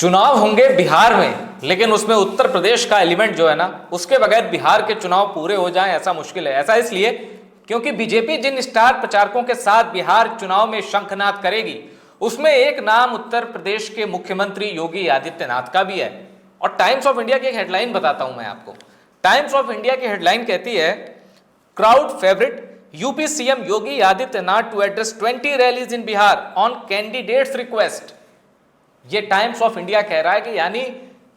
चुनाव होंगे बिहार में, लेकिन उसमें उत्तर प्रदेश का एलिमेंट जो है ना, उसके बगैर बिहार के चुनाव पूरे हो जाएं ऐसा मुश्किल है। ऐसा इसलिए क्योंकि बीजेपी जिन स्टार प्रचारकों के साथ बिहार चुनाव में शंखनाद करेगी, उसमें एक नाम उत्तर प्रदेश के मुख्यमंत्री योगी आदित्यनाथ का भी है। और टाइम्स ऑफ इंडिया की एक हेडलाइन बताता हूं मैं आपको। टाइम्स ऑफ इंडिया की हेडलाइन कहती है, crowd favourite UP CM Yogi Adityanath to address 20 rallies in Bihar on candidate's request. ये टाइम्स ऑफ इंडिया कह रहा है कि यानी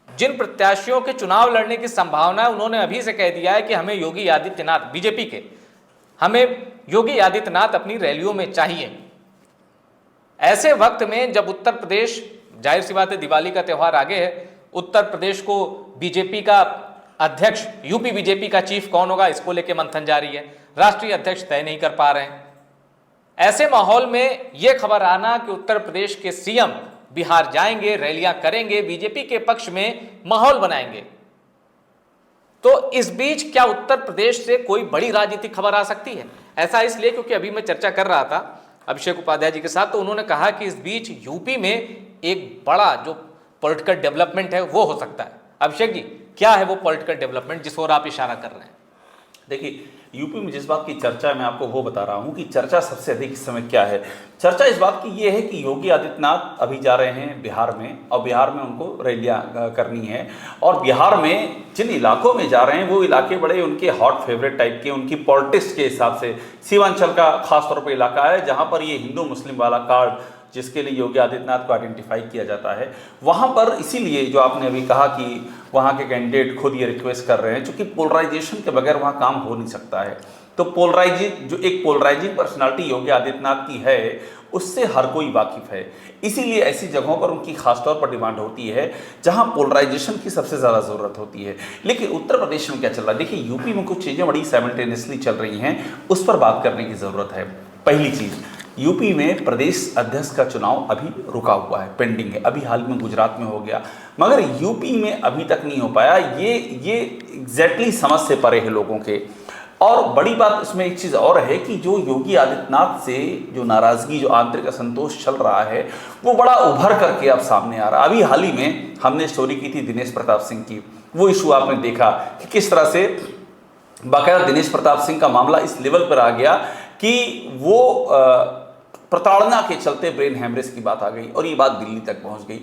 जिन प्रत्याशियों के चुनाव लड़ने की संभावना है, उन्होंने अभी से कह दिया है कि हमें योगी आदित्यनाथ, बीजेपी के, हमें योगी आदित्यनाथ अपनी रैलियों में चाहिए। ऐसे वक्त में जब उत्तर प्रदेश, जाहिर सी बात है दिवाली का त्यौहार आगे है, उत्तर प्रदेश को बीजेपी का अध्यक्ष, यूपी बीजेपी का चीफ कौन होगा, इसको लेकर मंथन जारी है। राष्ट्रीय अध्यक्ष तय नहीं कर पा रहे हैं। ऐसे माहौल में यह खबर आना कि उत्तर प्रदेश के सीएम बिहार जाएंगे, रैलियां करेंगे, बीजेपी के पक्ष में माहौल बनाएंगे, तो इस बीच क्या उत्तर प्रदेश से कोई बड़ी राजनीतिक खबर आ सकती है? ऐसा इसलिए क्योंकि अभी मैं चर्चा कर रहा था अभिषेक उपाध्याय जी के साथ, तो उन्होंने कहा कि इस बीच यूपी में एक बड़ा जो पॉलिटिकल डेवलपमेंट है वो हो सकता है। अभिषेक जी, क्या है वो पॉलिटिकल डेवलपमेंट जिस ओर आप इशारा कर रहे हैं? देखिए, यूपी में जिस बात की चर्चा है, मैं आपको वो बता रहा हूं कि चर्चा सबसे अधिक इस समय क्या है। चर्चा इस बात की ये है कि योगी आदित्यनाथ अभी जा रहे हैं बिहार में, और बिहार में उनको रैलियां करनी है। और बिहार में जिन इलाकों में जा रहे हैं वो इलाके बड़े उनके हॉट फेवरेट टाइप के, उनकी पॉलिटिक्स के हिसाब से सीमांचल का खास तौर पर इलाका है, जहाँ पर ये हिंदू मुस्लिम वाला कार्ड जिसके लिए योगी आदित्यनाथ को आइडेंटिफाई किया जाता है, वहाँ पर इसीलिए जो आपने अभी कहा कि वहाँ के कैंडिडेट खुद ये रिक्वेस्ट कर रहे हैं, क्योंकि पोलराइजेशन के बगैर वहाँ काम हो नहीं सकता है। तो पोलराइजिंग पर्सनालिटी योगी आदित्यनाथ की है, उससे हर कोई वाकिफ है। इसीलिए ऐसी जगहों पर उनकी खासतौर पर डिमांड होती है जहां पोलराइजेशन की सबसे ज़्यादा ज़रूरत होती है। लेकिन उत्तर प्रदेश में क्या चल रहा है? देखिए, यूपी में कुछ चीज़ें बड़ी साइमल्टेनियसली चल रही हैं, उस पर बात करने की ज़रूरत है। पहली चीज़, यूपी में प्रदेश अध्यक्ष का चुनाव अभी रुका हुआ है, पेंडिंग है। अभी हाल में गुजरात में हो गया, मगर यूपी में अभी तक नहीं हो पाया। ये एग्जैक्टली समझ से परे है लोगों के। और बड़ी बात इसमें एक चीज़ और है कि जो योगी आदित्यनाथ से जो नाराज़गी, जो आंतरिक असंतोष चल रहा है, वो बड़ा उभर करके अब सामने आ रहा है। अभी हाल ही में हमने स्टोरी की थी दिनेश प्रताप सिंह की, वो इशू आपने देखा कि किस तरह से बाकायदा दिनेश प्रताप सिंह का मामला इस लेवल पर आ गया कि वो प्रताड़ना के चलते ब्रेन हैमरेज की बात आ गई, और ये बात दिल्ली तक पहुंच गई।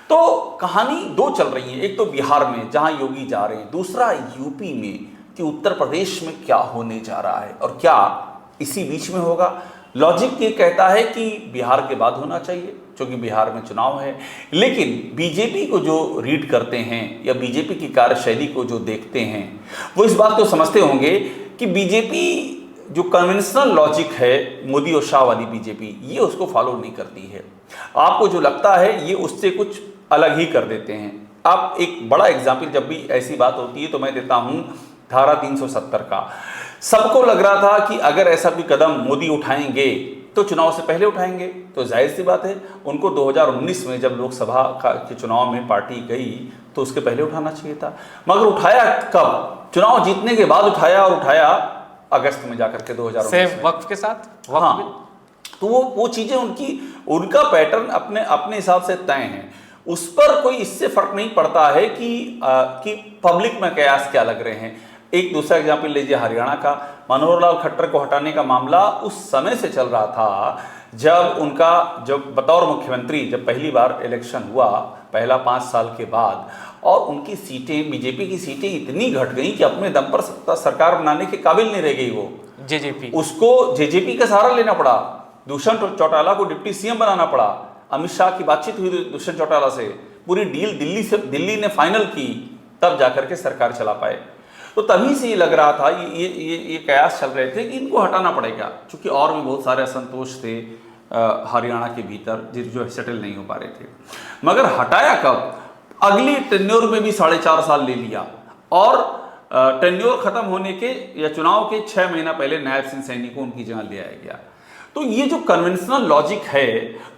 तो कहानी दो चल रही है, एक तो बिहार में जहां योगी जा रहे हैं, दूसरा यूपी में कि उत्तर प्रदेश में क्या होने जा रहा है और क्या इसी बीच में होगा। लॉजिक ये कहता है कि बिहार के बाद होना चाहिए, क्योंकि बिहार में चुनाव है। लेकिन बीजेपी को जो रीड करते हैं या बीजेपी की कार्यशैली को जो देखते हैं, वो इस बात को समझते होंगे कि बीजेपी जो कन्वेंशनल लॉजिक है, मोदी और शाह वाली बीजेपी, ये उसको फॉलो नहीं करती है। आपको जो लगता है ये उससे कुछ अलग ही कर देते हैं। आप एक बड़ा एग्जाम्पल, जब भी ऐसी बात होती है तो मैं देता हूं धारा 370 का। सबको लग रहा था कि अगर ऐसा कोई कदम मोदी उठाएंगे तो चुनाव से पहले उठाएंगे, तो जाहिर सी बात है उनको 2019 में जब लोकसभा के चुनाव में पार्टी गई तो उसके पहले उठाना चाहिए था। मगर उठाया कब? चुनाव जीतने के बाद उठाया, और उठाया अगस्त में जाकर के 2019 में। वक्त के साथ हाँ, तो वो चीजें उनका पैटर्न अपने हिसाब से तय है। उस पर कोई इससे फर्क नहीं पड़ता है कि पब्लिक में कयास क्या लग रहे हैं। एक दूसरा एग्जाम्पल लीजिए हरियाणा का। मनोहर लाल खट्टर को हटाने का मामला उस समय से चल रहा था जब बतौर मुख्यमंत्री जब पहली बार इलेक्शन हुआ, पहला 5 साल के बाद, और उनकी सीटें, बीजेपी की सीटें इतनी घट गई कि अपने दम पर सरकार बनाने के काबिल नहीं रह गई। वो जेजेपी, उसको जेजेपी का सहारा लेना पड़ा। दुष्यंत चौटाला को डिप्टी सीएम बनाना पड़ा। अमित शाह की बातचीत हुई दुष्यंत चौटाला से, पूरी डील दिल्ली ने फाइनल की, तब जाकर के सरकार चला पाए। तो तभी से ये लग रहा था, ये कयास चल रहे थे कि इनको हटाना पड़ेगा, क्योंकि और भी बहुत सारे असंतोष थे हरियाणा के भीतर जो सेटल नहीं हो पा रहे थे। मगर हटाया कब? अगली टेन्योर में भी 4.5 साल ले लिया, और टेन्योर खत्म होने के या चुनाव के 6 महीना पहले नायब सिंह सैनी को उनकी जगह ले आया गया। तो ये जो कन्वेंशनल लॉजिक है,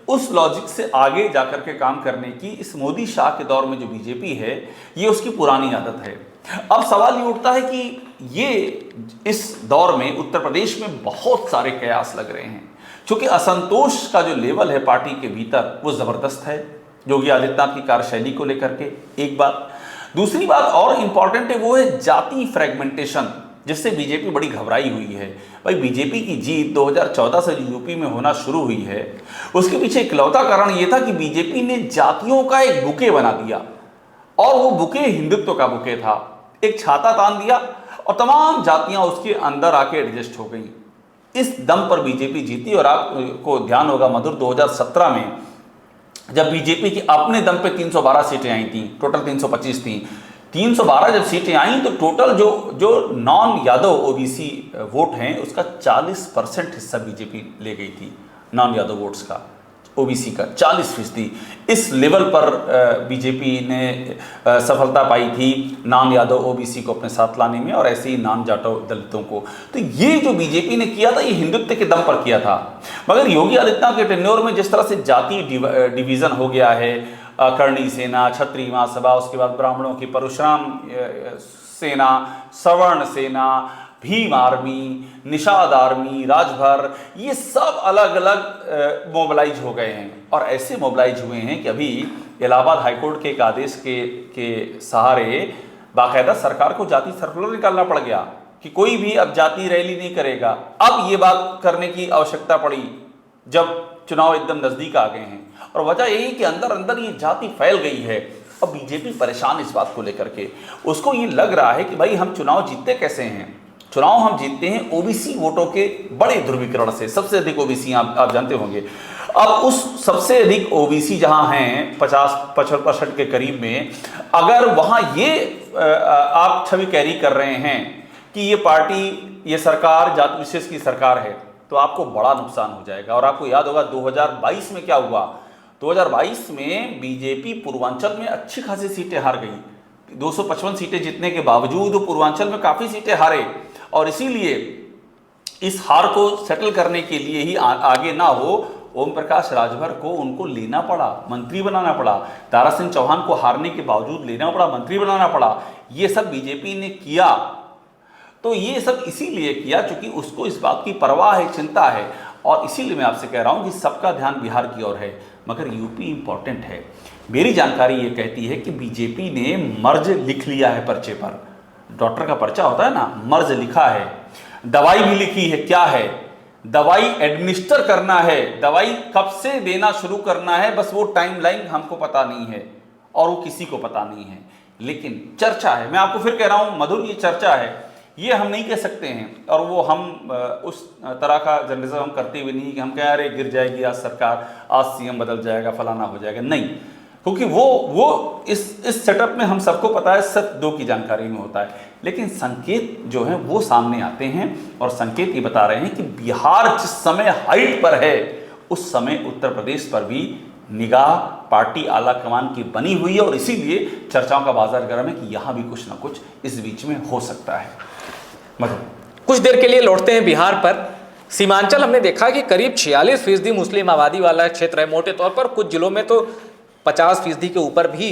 उस लॉजिक से आगे जाकर के काम करने की इस मोदी शाह के दौर में जो बीजेपी है, ये उसकी पुरानी आदत है। अब सवाल ये उठता है कि ये इस दौर में उत्तर प्रदेश में बहुत सारे कयास लग रहे हैं, क्योंकि असंतोष का जो लेवल है पार्टी के भीतर वो जबरदस्त है। योगी आदित्यनाथ की कार्यशैली को लेकर के, एक बात। दूसरी बात और इंपॉर्टेंट है, वो है जाति फ्रेगमेंटेशन, जिससे बीजेपी बड़ी घबराई हुई है। भाई बीजेपी की जीत 2014 से यूपी में होना शुरू हुई है, उसके पीछे इकलौता कारण ये था कि बीजेपी ने जातियों का एक बुके बना दिया, और वो बुके हिंदुत्व का बुके था। एक छाता तान दिया और तमाम जातियां उसके अंदर आके एडजस्ट हो गई। इस दम पर बीजेपी जीती। और आपको ध्यान होगा मधुर, 2017 में जब बीजेपी की अपने दम पे 312 सीटें आई थी, टोटल 325 थी, 312 जब सीटें आई तो टोटल जो नॉन यादव ओबीसी वोट हैं उसका 40% हिस्सा बीजेपी ले गई थी। नॉन यादव वोट्स का, ओबीसी का 40%। इस लेवल पर बीजेपी ने सफलता पाई थी नॉन यादव ओबीसी को अपने साथ लाने में, और ऐसे ही नॉन जाटव दलितों को। तो ये जो बीजेपी ने किया था, ये हिंदुत्व के दम पर किया था। मगर योगी आदित्यनाथ के टेन्योर में जिस तरह से जाति डिवीजन हो गया है, करणी सेना, क्षत्रिय महासभा, उसके बाद ब्राह्मणों की परशुराम सेना, सवर्ण सेना, भीम आर्मी, निषाद आर्मी, राजभर, ये सब अलग अलग मोबिलाइज हो गए हैं। और ऐसे मोबिलाइज हुए हैं कि अभी इलाहाबाद हाईकोर्ट के एक आदेश के सहारे बाकायदा सरकार को जाति सर्कुलर निकालना पड़ गया कि कोई भी अब जाति रैली नहीं करेगा। अब ये बात करने की आवश्यकता पड़ी जब चुनाव एकदम नजदीक आ गए हैं। और वजह यही कि अंदर अंदर ये जाति फैल गई है। अब बीजेपी परेशान इस बात को लेकर के, उसको ये लग रहा है कि भाई हम चुनाव जीतते कैसे हैं। चुनाव हम जीतते हैं ओबीसी वोटों के बड़े ध्रुवीकरण से। सबसे अधिक ओबीसी आप जानते होंगे। अब उस सबसे अधिक ओबीसी जहां हैं 50-55% के करीब में, अगर वहां ये आप छवि कैरी कर रहे हैं कि ये पार्टी, ये सरकार जाति विशेष की सरकार है, तो आपको बड़ा नुकसान हो जाएगा। और आपको याद होगा 2022 में क्या हुआ। 2022 में बीजेपी पूर्वांचल में अच्छी खासी सीटें हार गई। 255 सीटें जीतने के बावजूद पूर्वांचल में काफ़ी सीटें हारे, और इसीलिए इस हार को सेटल करने के लिए ही आगे ना हो, ओम प्रकाश राजभर को उनको लेना पड़ा, मंत्री बनाना पड़ा। दारा सिंह चौहान को हारने के बावजूद लेना पड़ा, मंत्री बनाना पड़ा। ये सब बीजेपी ने किया। तो ये सब इसीलिए किया क्योंकि उसको इस बात की परवाह है, चिंता है। और इसीलिए मैं आपसे कह रहा हूँ कि सबका ध्यान बिहार की ओर है, मगर यूपी इंपॉर्टेंट है। मेरी जानकारी ये कहती है कि बीजेपी ने मर्ज लिख लिया है पर्चे पर। डॉक्टर का पर्चा होता है ना, मर्ज लिखा है, दवाई भी लिखी है। क्या है? दवाई एडमिनिस्टर करना है, दवाई कब से देना शुरू करना है, बस वो टाइमलाइन हमको पता नहीं है और वो किसी को पता नहीं है। लेकिन चर्चा है, मैं आपको फिर कह रहा हूं मधुर, ये चर्चा है, ये हम नहीं कह सकते हैं। और वो हम उस तरह का जर्नलिज्म हम करते हुए नहीं कि हम कह रहे गिर जाएगी आज सरकार, आज सीएम बदल जाएगा, फलाना हो जाएगा, नहीं। क्योंकि वो इस सेटअप में हम सबको पता है सिर्फ दो की जानकारी में होता है। लेकिन संकेत जो है वो सामने आते हैं, और संकेत ये बता रहे हैं कि बिहार जिस समय हाइट पर है, उस समय उत्तर प्रदेश पर भी निगाह पार्टी आला कमान की बनी हुई है। और इसीलिए चर्चाओं का बाजार गर्म है कि यहाँ भी कुछ ना कुछ इस बीच में हो सकता है। मतलब कुछ देर के लिए लौटते हैं बिहार पर। सीमांचल हमने देखा कि करीब 46% मुस्लिम आबादी वाला क्षेत्र है मोटे तौर पर। कुछ जिलों में तो 50% के ऊपर भी,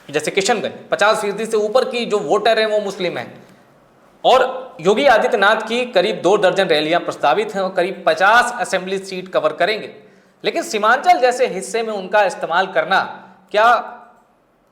जैसे किशनगंज 50% से ऊपर की जो वोटर हैं वो मुस्लिम हैं। और योगी आदित्यनाथ की करीब 2 दर्जन रैलियां प्रस्तावित हैं और करीब 50 असेंबली सीट कवर करेंगे। लेकिन सीमांचल जैसे हिस्से में उनका इस्तेमाल करना, क्या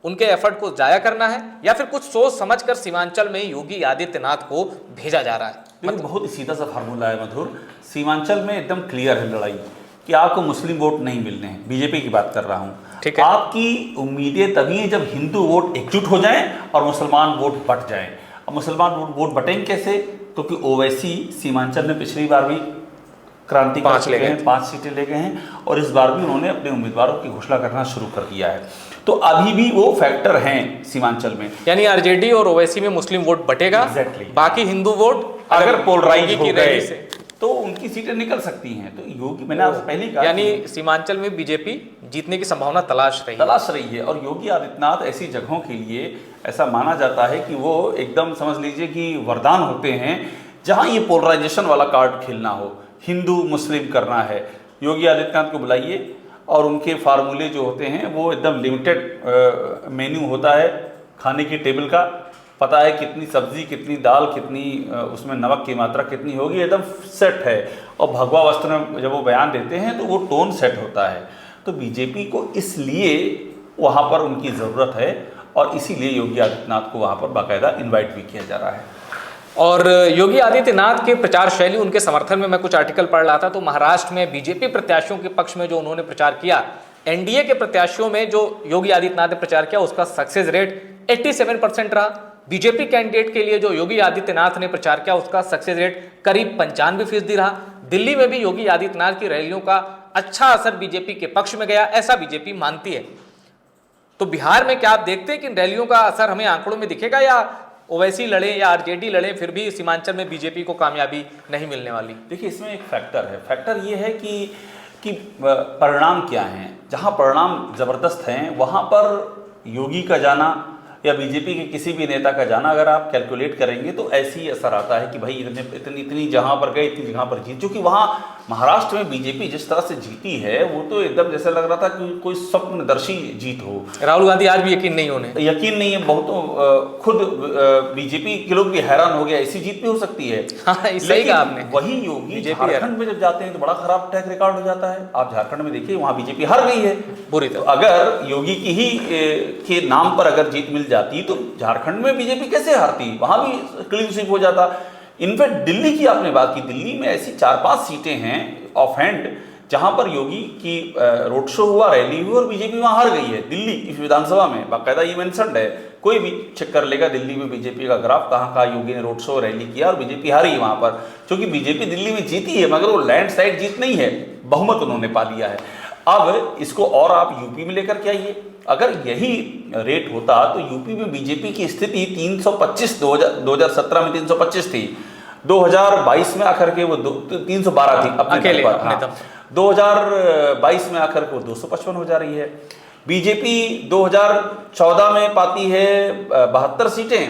उनके एफर्ट को जाया करना है, या फिर कुछ सोच समझकर सीमांचल में योगी आदित्यनाथ को भेजा जा रहा है? मतलब बहुत ही सीधा सा फार्मूला है मधुर। सीमांचल में एकदम क्लियर है लड़ाई कि आपको मुस्लिम वोट नहीं मिलने हैं। बीजेपी की बात कर रहा हूँ। ठीक है। आपकी उम्मीदें तभी हैं जब हिंदू वोट एकजुट हो जाएं और मुसलमान वोट बट जाएं। अब मुसलमान वोट बटेंगे कैसे? क्योंकि ओवैसी सीमांचल में पिछली बार भी क्रांति कर चुके हैं, 5 सीटें ले गए हैं, और इस बार भी उन्होंने अपने उम्मीदवारों की घोषणा करना शुरू कर दिया है। तो अभी भी वो फैक्टर हैं सीमांचल में, यानी आरजेडी और ओवैसी में मुस्लिम वोट बटेगा। Exactly. बाकी हिंदू वोट अगर पोलराइज हो गए से तो उनकी सीटें निकल सकती हैं। तो योगी, मैंने आपसे पहले कहा, यानी सीमांचल में बीजेपी जीतने की संभावना तलाश रही है। और योगी आदित्यनाथ ऐसी जगहों के लिए ऐसा माना जाता है कि वो एकदम समझ लीजिए कि वरदान होते हैं जहां ये पोलराइजेशन वाला कार्ड खेलना हो, हिंदू मुस्लिम करना है। योगी आदित्यनाथ को बुलाइए और उनके फार्मूले जो होते हैं वो एकदम लिमिटेड मेन्यू होता है खाने की टेबल का, पता है कितनी सब्जी, कितनी दाल, कितनी उसमें नमक की मात्रा कितनी होगी, एकदम सेट है। और भगवा वस्त्र में जब वो बयान देते हैं तो वो टोन सेट होता है। तो बीजेपी को इसलिए वहाँ पर उनकी ज़रूरत है और इसीलिए योगी आदित्यनाथ को वहाँ पर बाकायदा इन्वाइट भी किया जा रहा है। और योगी आदित्यनाथ के प्रचार शैली, उनके समर्थन में मैं कुछ आर्टिकल पढ़ रहा था, तो महाराष्ट्र में बीजेपी प्रत्याशियों के पक्ष में जो उन्होंने प्रचार किया, एनडीए के प्रत्याशियों में जो योगी आदित्यनाथ ने प्रचार किया उसका सक्सेस रेट 87% रहा। बीजेपी कैंडिडेट के लिए जो योगी आदित्यनाथ ने प्रचार किया उसका सक्सेस रेट करीब 95% रहा। दिल्ली में भी योगी आदित्यनाथ की रैलियों का अच्छा असर बीजेपी के पक्ष में गया, ऐसा बीजेपी मानती है। तो बिहार में क्या आप देखते हैं कि रैलियों का असर हमें आंकड़ों में दिखेगा, या ओवैसी लड़े या आरजेडी लड़े फिर भी सीमांचल में बीजेपी को कामयाबी नहीं मिलने वाली? देखिए, इसमें एक फैक्टर है। फैक्टर ये है कि परिणाम क्या हैं। जहां परिणाम ज़बरदस्त हैं वहां पर योगी का जाना या बीजेपी के किसी भी नेता का जाना अगर आप कैलकुलेट करेंगे तो ऐसे ही असर आता है कि भाई इतनी जहां पर गए, इतनी जगह पर जीत। क्योंकि वहां महाराष्ट्र में बीजेपी जिस तरह से जीती है वो तो एकदम जैसे लग रहा था कि कोई स्वप्नदर्शी जीत हो। राहुल गांधी आज भी यकीन नहीं है, बहुत खुद बीजेपी के लोग भी हैरान हो गए, ऐसी जीत भी हो सकती है। हाँ, सही कहा आपने। वही योगी झारखंड में जब जाते हैं तो बड़ा खराब ट्रैक रिकॉर्ड हो जाता है। आप झारखंड में देखिए, वहां बीजेपी हार गई है बुरी तरह। अगर योगी की ही के नाम पर अगर जीत मिल जाती तो झारखंड में बीजेपी कैसे हारती, वहां भी क्लीन स्वीप हो जाता। इनफैक्ट दिल्ली की आपने बात की, दिल्ली में ऐसी 4-5 सीटें हैं ऑफ हैंड जहां पर योगी की रोड शो हुआ, रैली हुई और बीजेपी वहां हार गई है। दिल्ली इस विधानसभा में बाकायदा ये मेंशन्ड है, कोई भी चेक कर लेगा दिल्ली में बीजेपी का ग्राफ, कहाँ योगी ने रोड शो रैली किया और बीजेपी हारी वहां पर। क्योंकि बीजेपी दिल्ली में जीती है मगर वो लैंडस्लाइड जीत नहीं है, बहुमत उन्होंने पा लिया है। अब इसको और आप यूपी में लेकर के आइए, अगर यही रेट होता तो यूपी में बीजेपी की स्थिति 325 2017 में 325 थी, 2022 में आकर के वो 312 थी अपने पर। 2022 में आकर के वो 255 हो जा रही है। बीजेपी 2014 में पाती है 72 सीटें,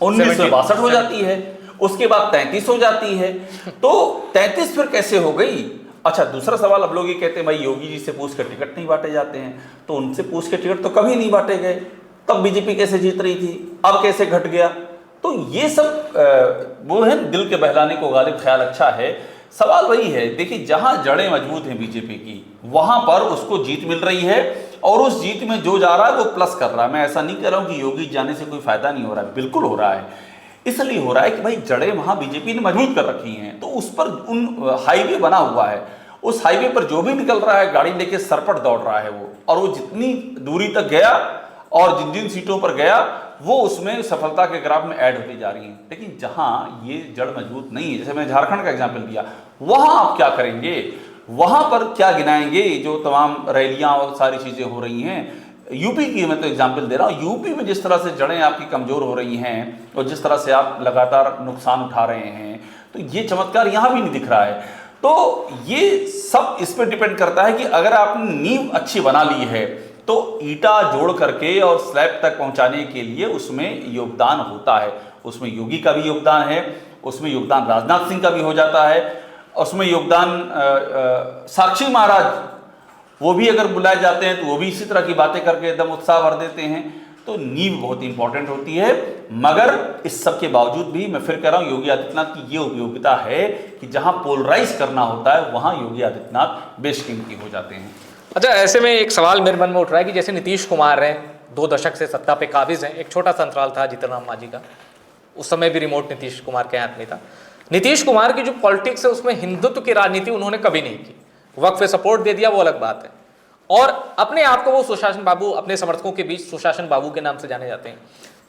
19 में 62 हो जाती है, उसके बाद 33 हो जाती है। तो 33 फिर कैसे हो गई? अच्छा, दूसरा सवाल, अब लोग ये कहते हैं भाई योगी जी से पूछ कर टिकट नहीं बांटे जाते हैं, तो उनसे पूछ के टिकट तो कभी नहीं बांटे गए, तब बीजेपी कैसे जीत रही थी, अब कैसे घट गया? तो ये सब वो है दिल के बहलाने को गालिब ख्याल अच्छा है। सवाल वही है, देखिए जहां जड़ें मजबूत हैं बीजेपी की वहां पर उसको जीत मिल रही है और उस जीत में जो जा रहा है वो प्लस कर रहा है। मैं ऐसा नहीं कह रहा हूं कि योगी जाने से कोई फायदा नहीं हो रहा है, बिल्कुल हो रहा है। इसलिए हो रहा है कि भाई जड़ें वहां बीजेपी ने मजबूत कर रखी हैं, तो उस पर उन हाईवे बना हुआ है, उस हाईवे पर जो भी निकल रहा है गाड़ी लेके सरपट दौड़ रहा है वो, और वो जितनी दूरी तक गया और जिन जिन सीटों पर गया वो उसमें सफलता के ग्राफ में ऐड होती जा रही है। लेकिन जहां ये जड़ मजबूत नहीं है, जैसे मैं झारखंड का एग्जाम्पल दिया, वहां आप क्या करेंगे, वहां पर क्या गिनाएंगे जो तमाम रैलियां और सारी चीजें हो रही हैं। यूपी की मैं तो एग्जाम्पल दे रहा हूं, यूपी में जिस तरह से जड़ें आपकी कमजोर हो रही हैं और जिस तरह से आप लगातार नुकसान उठा रहे हैं, तो ये चमत्कार यहां भी नहीं दिख रहा है। तो ये सब इस पर डिपेंड करता है कि अगर आपने नींव अच्छी बना ली है तो ईटा जोड़ करके और स्लैब तक पहुंचाने के लिए उसमें योगदान होता है। उसमें योगी का भी योगदान है, उसमें योगदान राजनाथ सिंह का भी हो जाता है, उसमें योगदान साक्षी महाराज वो भी अगर बुलाए जाते हैं तो वो भी इसी तरह की बातें करके एकदम उत्साह भर देते हैं। तो नींव बहुत इंपॉर्टेंट होती है। मगर इस सब के बावजूद भी मैं फिर कह रहा हूं, योगी आदित्यनाथ की ये उपयोगिता है कि जहां पोलराइज करना होता है वहां योगी आदित्यनाथ बेशकीमती हो जाते हैं। अच्छा, ऐसे में एक सवाल मेरे मन में उठ रहा है कि जैसे नीतीश कुमार हैं, 2 दशक से सत्ता पे काबिज हैं, एक छोटा सा अंतराल था जीतन राम मांझी का, उस समय भी रिमोट नीतीश कुमार के हाथ में था। नीतीश कुमार की जो पॉलिटिक्स है उसमें हिंदुत्व की राजनीति उन्होंने कभी नहीं की, वक्त पे सपोर्ट दे दिया वो अलग बात है, और अपने आप को वो सुशासन बाबू, अपने समर्थकों के बीच सुशासन बाबू के नाम से जाने जाते हैं।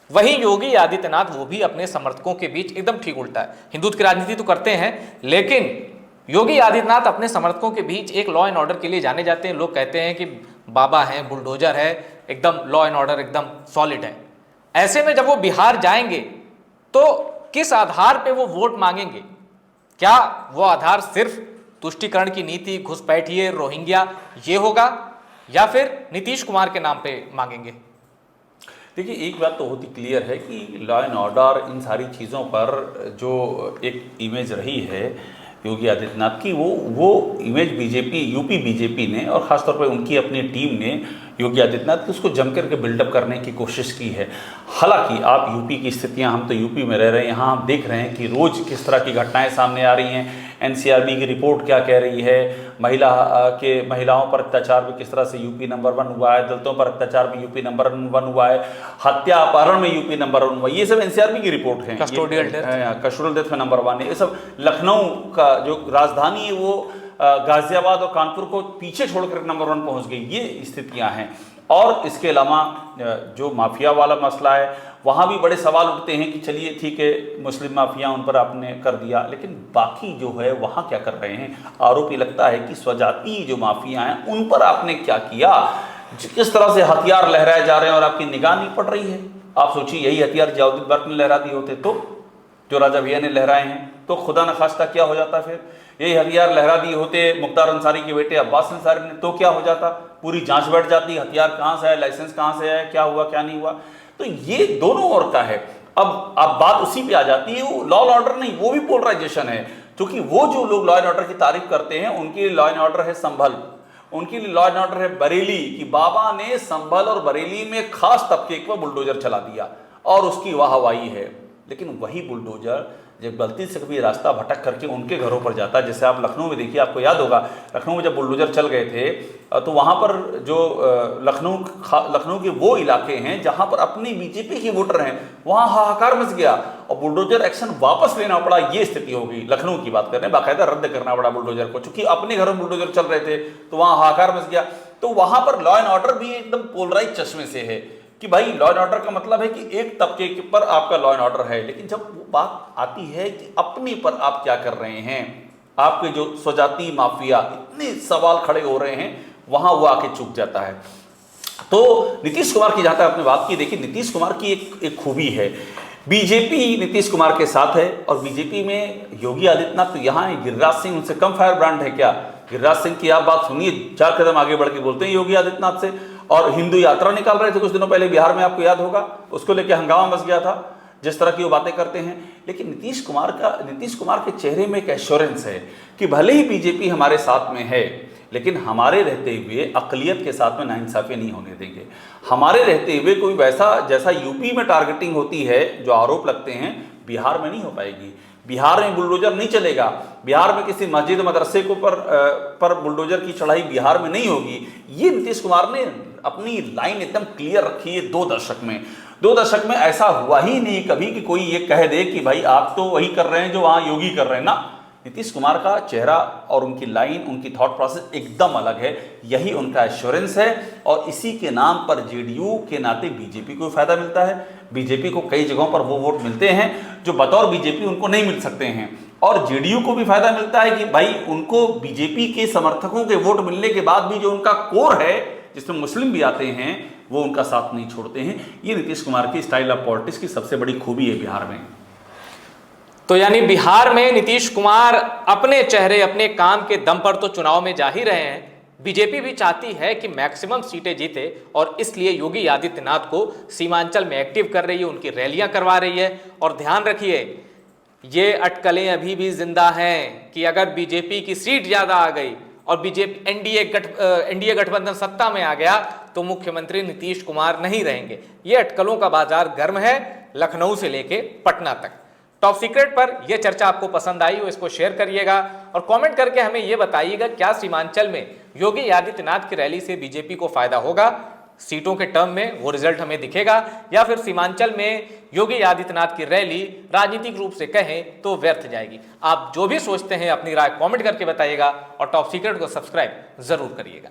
वहीं योगी आदित्यनाथ वो भी अपने समर्थकों के बीच एकदम ठीक उल्टा है, हिंदुत्व की राजनीति तो करते हैं लेकिन योगी आदित्यनाथ अपने समर्थकों के बीच एक लॉ एंड ऑर्डर के लिए जाने जाते हैं। लोग कहते हैं कि बाबा हैं, बुलडोजर है, एकदम लॉ एंड ऑर्डर एकदम सॉलिड है। ऐसे में जब वो बिहार जाएंगे तो किस आधार पे वो वोट मांगेंगे? क्या वो आधार सिर्फ तुष्टीकरण की नीति, घुसपैठिए, रोहिंग्या ये होगा, या फिर नीतीश कुमार के नाम पे मांगेंगे? देखिए, एक बात तो बहुत ही क्लियर है कि लॉ एंड ऑर्डर इन सारी चीज़ों पर जो एक इमेज रही है योगी आदित्यनाथ की, वो इमेज बीजेपी, यूपी बीजेपी ने और ख़ासतौर पर उनकी अपनी टीम ने योगी आदित्यनाथ की उसको जम करके बिल्डअप करने की कोशिश की है। हालांकि आप यूपी की स्थितियां, हम तो यूपी में रह रहे हैं, यहाँ आप देख रहे हैं कि रोज़ किस तरह की घटनाएं सामने आ रही हैं। एनसीआरबी की रिपोर्ट क्या कह रही है, महिलाओं पर अत्याचार में किस तरह से यूपी नंबर 1 हुआ है, दलितों पर अत्याचार में यूपी नंबर 1 हुआ है, हत्या अपहरण में यूपी नंबर 1 हुआ है। ये सब एनसीआरबी की रिपोर्ट है। कस्टोडियल डेथ में नंबर 1 है। ये सब लखनऊ का जो राजधानी है वो गाजियाबाद और कानपुर को पीछे छोड़कर नंबर 1 पहुंच गई। ये स्थितियां हैं। और इसके अलावा जो माफिया वाला मसला है वहाँ भी बड़े सवाल उठते हैं कि चलिए ठीक है, मुस्लिम माफिया उन पर आपने कर दिया, लेकिन बाकी जो है वहाँ क्या कर रहे हैं? आरोप ये लगता है कि स्वजाति जो माफिया हैं उन पर आपने क्या किया, किस तरह से हथियार लहराए जा रहे हैं और आपकी निगाह नहीं पड़ रही है। आप सोचिए, यही हथियार जियाउद्दीन बर्क ने लहरा दिए होते तो, जो राजा भैया ने लहराए हैं, तो खुदा न खास्ता क्या हो जाता फिर? यही हथियार लहरा दिए होते मुख्तार अंसारी के बेटे अब्बास अंसारी ने, तो क्या हो जाता? पूरी जांच बैठ जाती, हथियार कहाँ से आया, लाइसेंस कहाँ से आया, क्या हुआ क्या नहीं हुआ। तो ये दोनों ओर का है। अब बात उसी पे आ जाती है, वो लॉ एंड ऑर्डर नहीं, वो भी पोलराइजेशन है। क्योंकि वो जो लोग लॉ एंड ऑर्डर की तारीफ करते हैं उनके लिए लॉ एंड ऑर्डर है संभल, उनके लिए लॉ एंड ऑर्डर है बरेली, कि बाबा ने संभल और बरेली में खास तबके पर बुलडोजर चला दिया और उसकी वाहवाही है। लेकिन वही बुलडोजर जब गलती से कभी रास्ता भटक करके उनके घरों पर जाता है, जैसे आप लखनऊ में देखिए, आपको याद होगा लखनऊ में जब बुलडोजर चल गए थे तो वहाँ पर जो लखनऊ के वो इलाके हैं जहाँ पर अपनी बीजेपी के वोटर हैं, वहाँ हाहाकार मच गया और बुलडोजर एक्शन वापस लेना पड़ा। ये स्थिति हो गई। लखनऊ की बात कर रहे हैं, बाकायदा रद्द करना पड़ा बुलडोजर को, चूंकि अपने घरों में बुलडोजर चल रहे थे तो वहाँ हाहाकार मच गया। तो वहाँ पर लॉ एंड ऑर्डर भी एकदम पोलराइज चश्मे से है कि भाई लॉ एंड ऑर्डर का मतलब है कि एक तबके पर आपका लॉ एंड ऑर्डर है। लेकिन जब वो बात आती है कि अपने पर आप क्या कर रहे हैं, आपके जो स्वजाति माफिया, इतने सवाल खड़े हो रहे हैं, वहां वो आके चूक जाता है। तो नीतीश कुमार की जहां तक आपने बात की, देखिए नीतीश कुमार की एक खूबी है, बीजेपी नीतीश कुमार के साथ है और बीजेपी में योगी आदित्यनाथ तो यहाँ है, गिरिराज सिंह उनसे कम फायर ब्रांड है क्या? गिरिराज सिंह की आप बात सुनिए, 4 कदम आगे बढ़ के बोलते हैं योगी आदित्यनाथ से। और हिंदू यात्रा निकाल रहे थे कुछ दिनों पहले बिहार में, आपको याद होगा, उसको लेकर हंगामा मच गया था, जिस तरह की वो बातें करते हैं। लेकिन नीतीश कुमार के चेहरे में एक एश्योरेंस है कि भले ही बीजेपी हमारे साथ में है, लेकिन हमारे रहते हुए अक़लियत के साथ में नाइंसाफ़ी नहीं होने देंगे। हमारे रहते हुए कोई वैसा, जैसा यूपी में टारगेटिंग होती है, जो आरोप लगते हैं, बिहार में नहीं हो पाएगी। बिहार में बुलडोजर नहीं चलेगा, बिहार में किसी मस्जिद मदरसे को पर बुलडोजर की चढ़ाई बिहार में नहीं होगी। ये नीतीश कुमार ने अपनी लाइन एकदम क्लियर रखी है 2 दशक में। 2 दशक में ऐसा हुआ ही नहीं कभी कि कोई ये कह दे कि भाई आप तो वही कर रहे हैं जो वहाँ योगी कर रहे हैं ना। नीतीश कुमार का चेहरा और उनकी लाइन, उनकी थॉट प्रोसेस एकदम अलग है। यही उनका एश्योरेंस है और इसी के नाम पर जेडीयू के नाते बीजेपी को फायदा मिलता है। बीजेपी को कई जगहों पर वो वोट मिलते हैं जो बतौर बीजेपी उनको नहीं मिल सकते हैं, और जेडीयू को भी फायदा मिलता है कि भाई उनको बीजेपी के समर्थकों के वोट मिलने के बाद भी जो उनका कोर है, जिसमें मुस्लिम भी आते हैं, वो उनका साथ नहीं छोड़ते हैं। ये नीतीश कुमार की स्टाइल ऑफ पॉलिटिक्स की सबसे बड़ी खूबी है बिहार में। तो यानी बिहार में नीतीश कुमार अपने चेहरे, अपने काम के दम पर तो चुनाव में जा ही रहे हैं। बीजेपी भी चाहती है कि मैक्सिमम सीटें जीते और इसलिए योगी आदित्यनाथ को सीमांचल में एक्टिव कर रही है, उनकी रैलियां करवा रही है। और ध्यान रखिए, ये अटकलें अभी भी जिंदा हैं कि अगर बीजेपी की सीट ज्यादा आ गई और बीजेपी एनडीए गठबंधन सत्ता में आ गया तो मुख्यमंत्री नीतीश कुमार नहीं रहेंगे। ये अटकलों का बाजार गर्म है, लखनऊ से लेके पटना तक। टॉप सीक्रेट पर यह चर्चा आपको पसंद आई हो, इसको शेयर करिएगा और कमेंट करके हमें यह बताइएगा, क्या सीमांचल में योगी आदित्यनाथ की रैली से बीजेपी को फायदा होगा? सीटों के टर्म में वो रिजल्ट हमें दिखेगा, या फिर सीमांचल में योगी आदित्यनाथ की रैली राजनीतिक रूप से कहें तो व्यर्थ जाएगी? आप जो भी सोचते हैं अपनी राय कमेंट करके बताइएगा और टॉप सीक्रेट को सब्सक्राइब जरूर करिएगा।